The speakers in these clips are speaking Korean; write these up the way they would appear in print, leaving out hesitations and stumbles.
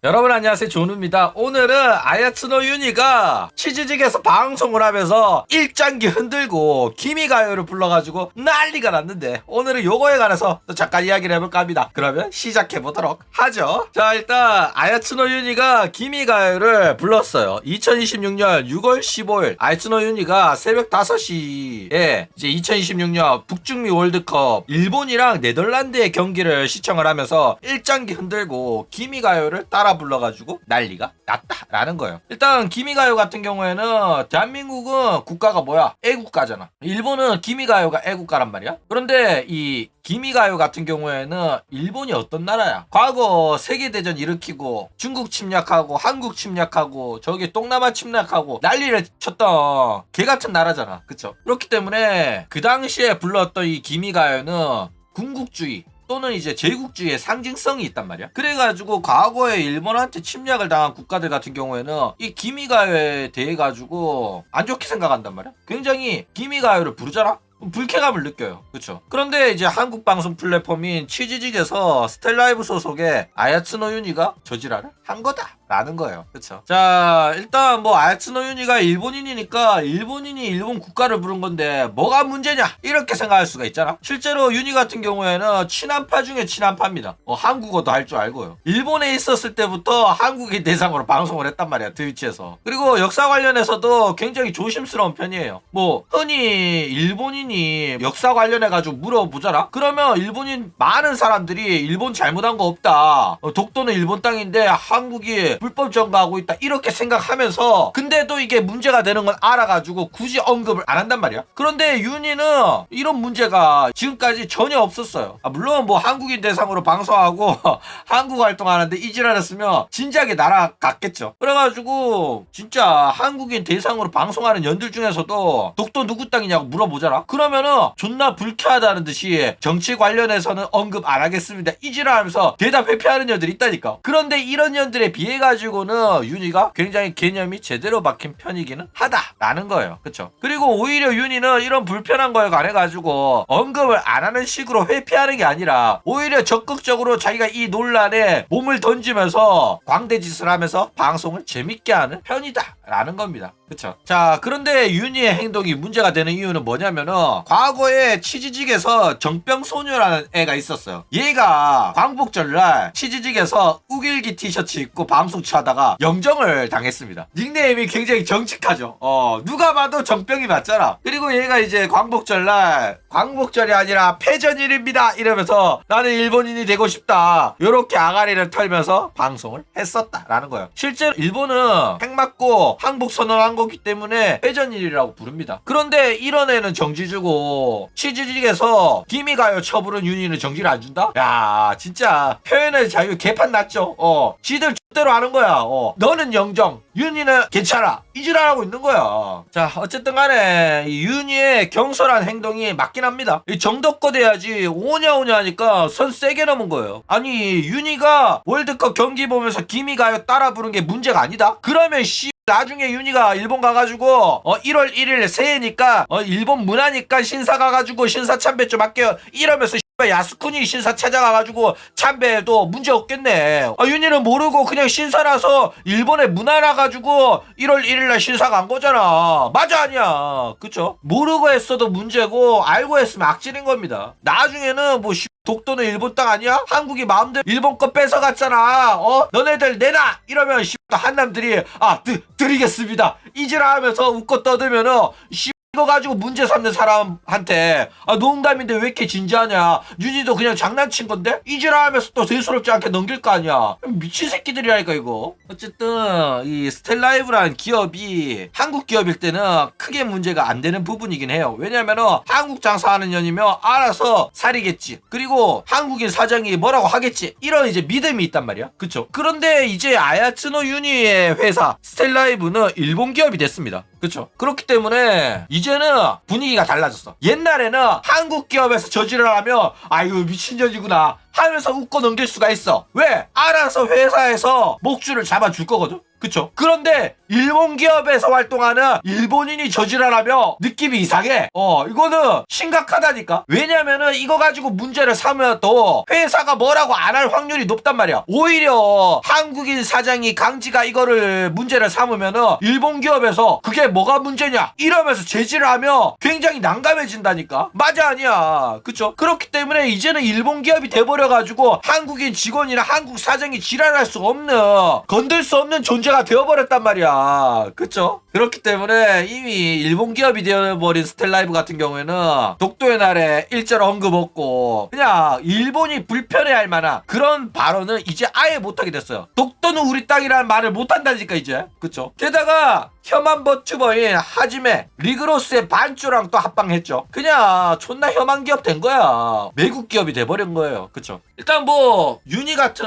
여러분 안녕하세요, 존우입니다. 오늘은 아야츠노 유니가 치즈직에서 방송을 하면서 일장기 흔들고 기미가요를 불러가지고 난리가 났는데, 오늘은 요거에 관해서 또 잠깐 이야기를 해볼까 합니다. 그러면 시작해보도록 하죠. 자, 일단 아야츠노 유니가 기미가요를 불렀어요. 2026년 6월 15일 아야츠노 유니가 새벽 5시에 이제 2026년 북중미 월드컵 일본이랑 네덜란드의 경기를 시청을 하면서 일장기 흔들고 기미가요를 따라 불러가지고 난리가 났다라는 거예요. 일단 기미가요 같은 경우에는 대한민국은 국가가 뭐야? 애국가잖아. 일본은 기미가요가 애국가란 말이야. 그런데 이 기미가요 같은 경우에는 일본이 어떤 나라야? 과거 세계대전 일으키고 중국 침략하고 한국 침략하고 저기 동남아 침략하고 난리를 쳤던 개같은 나라잖아. 그쵸? 그렇기 때문에 그 당시에 불렀던 이 기미가요는 군국주의 또는 이제 제국주의의 상징성이 있단 말이야. 그래가지고 과거에 일본한테 침략을 당한 국가들 같은 경우에는 이 기미가요에 대해 가지고 안 좋게 생각한단 말이야. 굉장히 기미가요를 부르잖아? 불쾌감을 느껴요. 그쵸? 그런데 이제 한국 방송 플랫폼인 치즈직에서 스텔라이브 소속의 아야츠노 유니가 저지랄을 한 거다 라는 거예요. 그쵸? 자, 일단 뭐 아야츠노 유니가 일본인이니까 일본인이 일본 국가를 부른 건데 뭐가 문제냐 이렇게 생각할 수가 있잖아. 실제로 유니 같은 경우에는 친한파 중에 친한파입니다. 한국어도 할 줄 알고요. 일본에 있었을 때부터 한국인 대상으로 방송을 했단 말이야, 트위치에서. 그리고 역사 관련해서도 굉장히 조심스러운 편이에요. 뭐 흔히 일본인이 역사 관련해가지고 물어보잖아? 그러면 일본인 많은 사람들이 일본 잘못한 거 없다, 독도는 일본 땅인데 한국이 불법 점거하고 있다, 이렇게 생각하면서 근데도 이게 문제가 되는 건 알아가지고 굳이 언급을 안 한단 말이야. 그런데 윤희는 이런 문제가 지금까지 전혀 없었어요. 물론 뭐 한국인 대상으로 방송하고 한국 활동하는데 이지랄 했으면 진작에 날아갔겠죠. 그래가지고 진짜 한국인 대상으로 방송하는 연들 중에서도 독도 누구 땅이냐고 물어보잖아? 그러면은 존나 불쾌하다는 듯이 정치 관련해서는 언급 안 하겠습니다, 이지랄 하면서 대답 회피하는 년들이 있다니까. 그런데 이런 년들에 비해 가지고는 윤희가 굉장히 개념이 제대로 박힌 편이기는 하다라는 거예요. 그쵸? 그리고 오히려 윤희는 이런 불편한 거에 관해 가지고 언급을 안 하는 식으로 회피하는 게 아니라 오히려 적극적으로 자기가 이 논란에 몸을 던지면서 광대짓을 하면서 방송을 재밌게 하는 편이다 라는 겁니다. 그쵸? 자, 그런데 윤희의 행동이 문제가 되는 이유는 뭐냐면은 과거에 치즈직에서 정병소녀라는 애가 있었어요. 얘가 광복절날 치즈직에서 우길기 티셔츠 입고 방송치 하다가 영정을 당했습니다. 닉네임이 굉장히 정직하죠. 누가 봐도 정병이 맞잖아. 그리고 얘가 이제 광복절날 광복절이 아니라 패전일입니다 이러면서 나는 일본인이 되고 싶다 요렇게 아가리를 털면서 방송을 했었다라는 거예요. 실제로 일본은 핵 맞고 항복 선언한 거기 때문에 패전일이라고 부릅니다. 그런데 이런 애는 정지 주고 치즈직에서 기미가요 처부른 윤희는 정지를 안 준다? 야, 진짜 표현의 자유 개판 났죠. 지들 X대로 하는 거야. 너는 영정, 윤희는 괜찮아, 이지랄하고 있는 거야. 자, 어쨌든 간에 이 윤희의 경솔한 행동이 맞긴 합니다. 이 정도껏 해야지 오냐오냐 하니까 선 세게 넘은 거예요. 아니, 윤희가 월드컵 경기 보면서 기미가요 따라 부른 게 문제가 아니다? 그러면 나중에 윤희가 일본 가가지고 1월 1일 새해니까 일본 문화니까 신사 가가지고 신사 참배 좀 할게요 이러면서 야스쿠니 신사 찾아가가지고 참배해도 문제 없겠네. 윤희는 모르고 그냥 신사라서 일본의 문화라 가지고 1월 1일날 신사 간 거잖아. 맞아 아니야? 그쵸? 모르고 했어도 문제고 알고 했으면 악질인 겁니다. 나중에는 뭐 독도는 일본 땅 아니야? 한국이 마음대로 일본 거 뺏어갔잖아. 너네들 내놔 이러면 한남들이 드리겠습니다 이지라 하면서 웃고 떠들면은 이거 가지고 문제 삼는 사람한테 농담인데 왜 이렇게 진지하냐, 윤희도 그냥 장난친 건데 이지라 하면서 또 대수롭지 않게 넘길 거 아니야. 미친 새끼들이라니까 이거. 어쨌든 이 스텔라이브라는 기업이 한국 기업일 때는 크게 문제가 안 되는 부분이긴 해요. 왜냐면은 한국 장사하는 년이면 알아서 살이겠지, 그리고 한국인 사장이 뭐라고 하겠지, 이런 이제 믿음이 있단 말이야. 그쵸? 그런데 이제 아야츠노 유니의 회사 스텔라이브는 일본 기업이 됐습니다. 그쵸? 그렇기 때문에 이제는 분위기가 달라졌어. 옛날에는 한국 기업에서 저지를 하면 아유 미친년이구나 하면서 웃고 넘길 수가 있어. 왜? 알아서 회사에서 목줄을 잡아줄 거거든. 그쵸? 그런데 일본 기업에서 활동하는 일본인이 저지랄하며 느낌이 이상해. 이거는 심각하다니까. 왜냐면은 이거 가지고 문제를 삼으면 또 회사가 뭐라고 안 할 확률이 높단 말이야. 오히려 한국인 사장이 강지가 이거를 문제를 삼으면은 일본 기업에서 그게 뭐가 문제냐 이러면서 제지를 하며 굉장히 난감해진다니까. 맞아 아니야. 그쵸? 그렇기 때문에 이제는 일본 기업이 돼버려가지고 한국인 직원이나 한국 사장이 지랄할 수 없는, 건들 수 없는 존재가 되어버렸단 말이야. 그쵸? 그렇기 때문에 이미 일본 기업이 되어버린 스텔라이브 같은 경우에는 독도의 날에 일절 언급 없고 그냥 일본이 불편해할 만한 그런 발언은 이제 아예 못하게 됐어요. 독도는 우리 땅이라는 말을 못한다니까 이제. 그쵸? 게다가 혐한 버튜버인 하지메 리그로스의 반쭈랑 또 합방했죠. 그냥 존나 혐한 기업 된 거야. 외국 기업이 돼버린 거예요. 그쵸? 일단 뭐 윤희 같은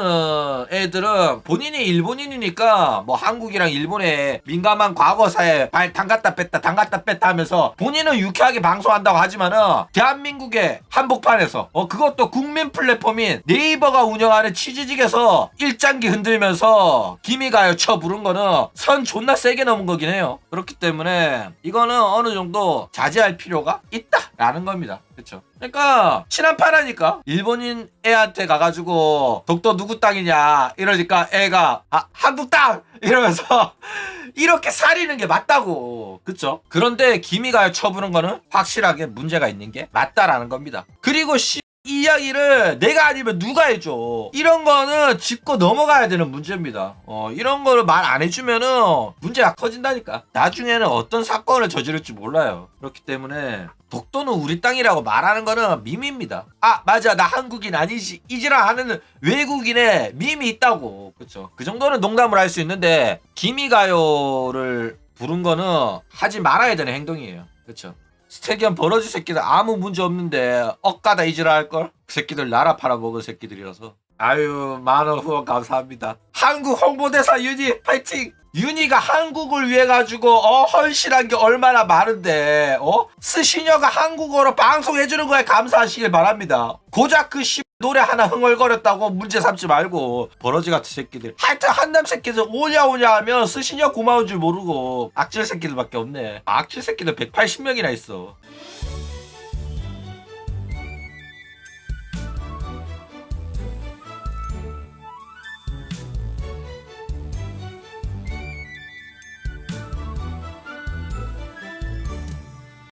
애들은 본인이 일본인이니까 뭐 한국이랑 일본의 민감한 과거사에 발 담갔다 뺐다 하면서 본인은 유쾌하게 방송한다고 하지만은 대한민국의 한복판에서 그것도 국민 플랫폼인 네이버가 운영하는 치즈직에서 일장기 흔들면서 기미가요 쳐 부른 거는 선 존나 세게 넘은 거긴 해요. 그렇기 때문에 이거는 어느 정도 자제할 필요가 있다라는 겁니다. 그쵸? 그러니까 친한파라니까. 일본인 애한테 가가지고 독도 누구 땅이냐 이러니까 애가 한국 땅 이러면서 이렇게 사리는 게 맞다고. 그쵸? 그런데 기미가 쳐부는 거는 확실하게 문제가 있는 게 맞다라는 겁니다. 그리고 이 이야기를 내가 아니면 누가 해줘. 이런 거는 짚고 넘어가야 되는 문제입니다. 이런 거를 말 안 해주면은 문제가 커진다니까. 나중에는 어떤 사건을 저지를지 몰라요. 그렇기 때문에 독도는 우리 땅이라고 말하는 거는 밈입니다. 맞아 나 한국인 아니지 이지라 하는 외국인의 밈이 있다고. 그쵸? 그 정도는 농담을 할 수 있는데 기미가요를 부른 거는 하지 말아야 되는 행동이에요. 그쵸? 스테기언 버러지 새끼들 아무 문제 없는데 억가다 이지라 할걸? 그 새끼들 나라 팔아먹은 새끼들이라서. 아유 많은 후원 감사합니다. 한국 홍보대사 윤희 파이팅! 윤희가 한국을 위해 가지고 헌신한 게 얼마나 많은데 스시녀가 한국어로 방송해주는 거에 감사하시길 바랍니다. 고작 그 노래 하나 흥얼거렸다고 문제 삼지 말고 버러지 같은 새끼들. 하여튼 한남 새끼들 오냐 하면 스시녀 고마운 줄 모르고 악질 새끼들밖에 없네. 악질 새끼들 180명이나 있어.